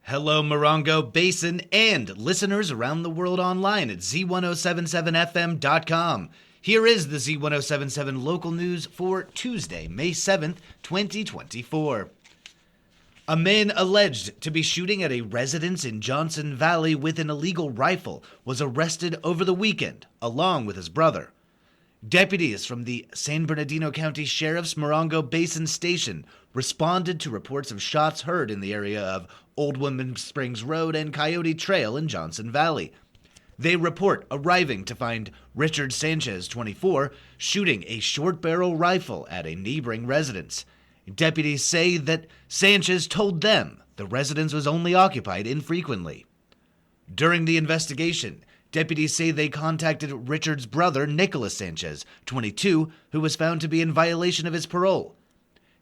Hello, Morongo Basin and listeners around the world online at Z107.7 FM.com. Here is the Z107.7 Local News for Tuesday, May 7th, 2024. A man alleged to be shooting at a residence in Johnson Valley with an illegal rifle was arrested over the weekend, along with his brother. Deputies from the San Bernardino County Sheriff's Morongo Basin Station responded to reports of shots heard in the area of Old Woman Springs Road and Coyote Trail in Johnson Valley. They report arriving to find Richard Sanchez, 24, shooting a short-barrel rifle at a neighboring residence. Deputies say that Sanchez told them the residence was only occupied infrequently. During the investigation, deputies say they contacted Richard's brother, Nicholas Sanchez, 22, who was found to be in violation of his parole.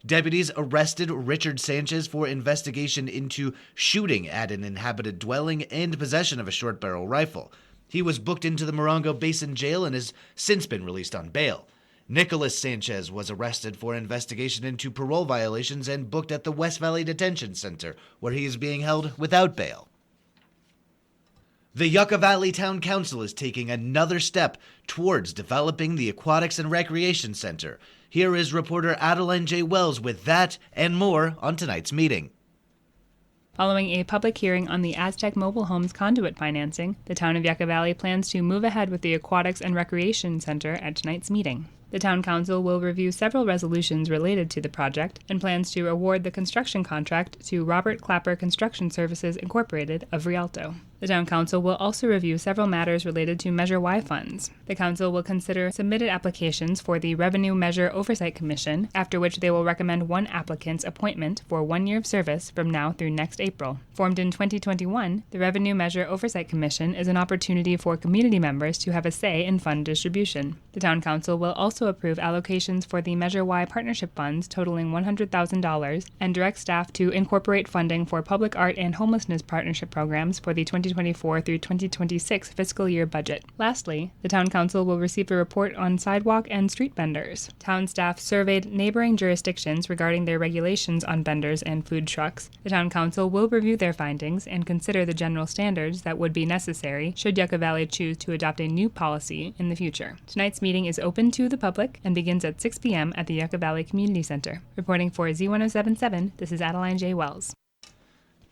Deputies arrested Richard Sanchez for investigation into shooting at an inhabited dwelling and possession of a short-barrel rifle. He was booked into the Morongo Basin Jail and has since been released on bail. Nicholas Sanchez was arrested for investigation into parole violations and booked at the West Valley Detention Center, where he is being held without bail. The Yucca Valley Town Council is taking another step towards developing the Aquatics and Recreation Center. Here is reporter Adeline J. Wells with that and more on tonight's meeting. Following a public hearing on the Aztec Mobile Homes conduit financing, the town of Yucca Valley plans to move ahead with the Aquatics and Recreation Center at tonight's meeting. The Town Council will review several resolutions related to the project and plans to award the construction contract to Robert Clapper Construction Services Incorporated of Rialto. The Town Council will also review several matters related to Measure Y funds. The Council will consider submitted applications for the Revenue Measure Oversight Commission, after which they will recommend one applicant's appointment for 1 year of service from now through next April. Formed in 2021, the Revenue Measure Oversight Commission is an opportunity for community members to have a say in fund distribution. The Town Council will also approve allocations for the Measure Y partnership funds totaling $100,000 and direct staff to incorporate funding for public art and homelessness partnership programs for the 2024 through 2026 fiscal year budget. Lastly, the Town Council will receive a report on sidewalk and street vendors. Town staff surveyed neighboring jurisdictions regarding their regulations on vendors and food trucks. The Town Council will review their findings and consider the general standards that would be necessary should Yucca Valley choose to adopt a new policy in the future. Tonight's meeting is open to the public and begins at 6 p.m. at the Yucca Valley Community Center. Reporting for Z107.7, this is Adeline J. Wells.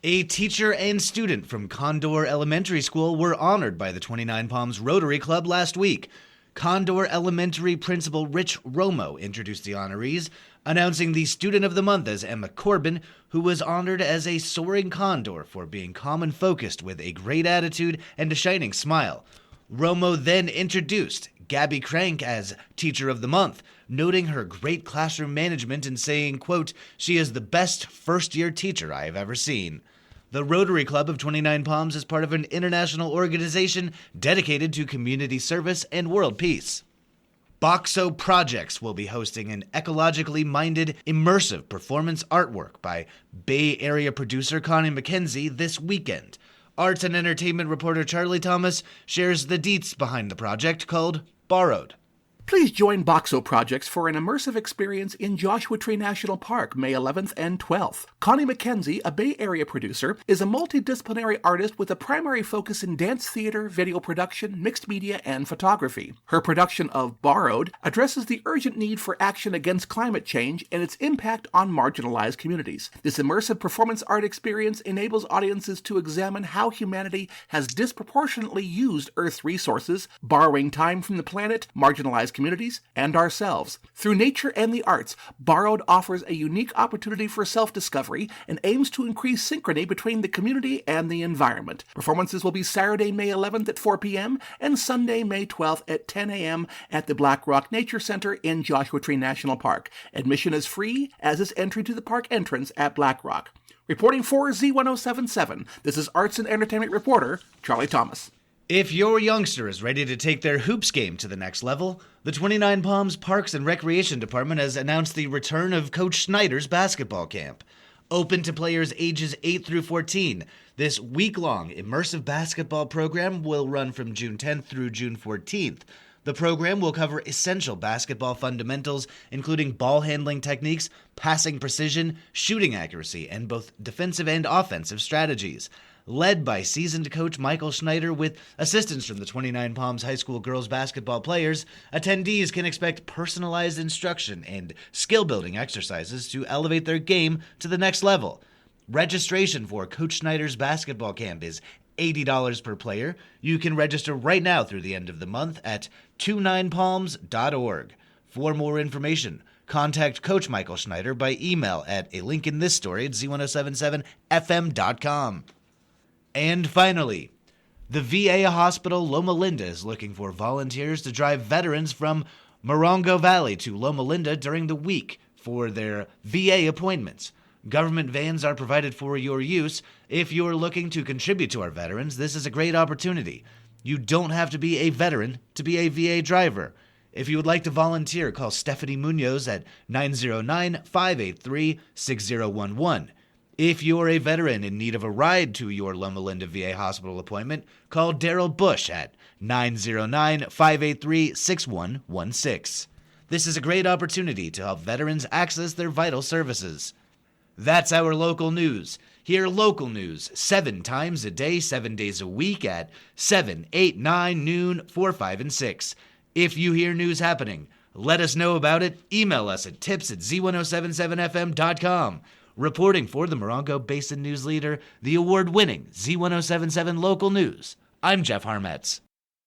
A teacher and student from Condor Elementary School were honored by the 29 Palms Rotary Club last week. Condor Elementary Principal Rich Romo introduced the honorees, announcing the Student of the Month as Emma Corbin, who was honored as a soaring condor for being calm and focused with a great attitude and a shining smile. Romo then introduced Gabby Crank as Teacher of the Month, noting her great classroom management and saying, quote, "She is the best first-year teacher I have ever seen." The Rotary Club of 29 Palms is part of an international organization dedicated to community service and world peace. Boxo Projects will be hosting an ecologically minded, immersive performance artwork by Bay Area producer Connie McKenzie this weekend. Arts and entertainment reporter Charlie Thomas shares the deets behind the project called Borrowed. Please join Boxo Projects for an immersive experience in Joshua Tree National Park, May 11th and 12th. Connie McKenzie, a Bay Area producer, is a multidisciplinary artist with a primary focus in dance theater, video production, mixed media, and photography. Her production of Borrowed addresses the urgent need for action against climate change and its impact on marginalized communities. This immersive performance art experience enables audiences to examine how humanity has disproportionately used Earth's resources, borrowing time from the planet, marginalized communities, and ourselves. Through nature and the arts, Borrowed offers a unique opportunity for self-discovery and aims to increase synchrony between the community and the environment. Performances will be Saturday, May 11th at 4 p.m. and Sunday, May 12th at 10 a.m. at the Black Rock Nature Center in Joshua Tree National Park. Admission is free, as is entry to the park entrance at Black Rock. Reporting for Z107.7, this is arts and entertainment reporter Charlie Thomas. If your youngster is ready to take their hoops game to the next level, the 29 Palms Parks and Recreation Department has announced the return of Coach Schneider's basketball camp. Open to players ages 8 through 14, this week-long immersive basketball program will run from June 10th through June 14th. The program will cover essential basketball fundamentals, including ball handling techniques, passing precision, shooting accuracy, and both defensive and offensive strategies. Led by seasoned coach Michael Schneider with assistance from the 29 Palms High School girls basketball players, attendees can expect personalized instruction and skill-building exercises to elevate their game to the next level. Registration for Coach Schneider's basketball camp is $80 per player. You can register right now through the end of the month at 29palms.org. For more information, contact Coach Michael Schneider by email at a link in this story at Z107.7fm.com. And finally, the VA hospital Loma Linda is looking for volunteers to drive veterans from Morongo Valley to Loma Linda during the week for their VA appointments. Government vans are provided for your use. If you're looking to contribute to our veterans, this is a great opportunity. You don't have to be a veteran to be a VA driver. If you would like to volunteer, call Stephanie Munoz at 909-583-6011. If you're a veteran in need of a ride to your Loma Linda VA hospital appointment, call Daryl Bush at 909-583-6116. This is a great opportunity to help veterans access their vital services. That's our local news. Hear local news 7 times a day, 7 days a week at 7, 8, 9, noon, 4, 5, and 6. If you hear news happening, let us know about it. Email us at tips@z1077fm.com. Reporting for the Morongo Basin News Leader, the award-winning Z107.7 Local News, I'm Jeff Harmetz.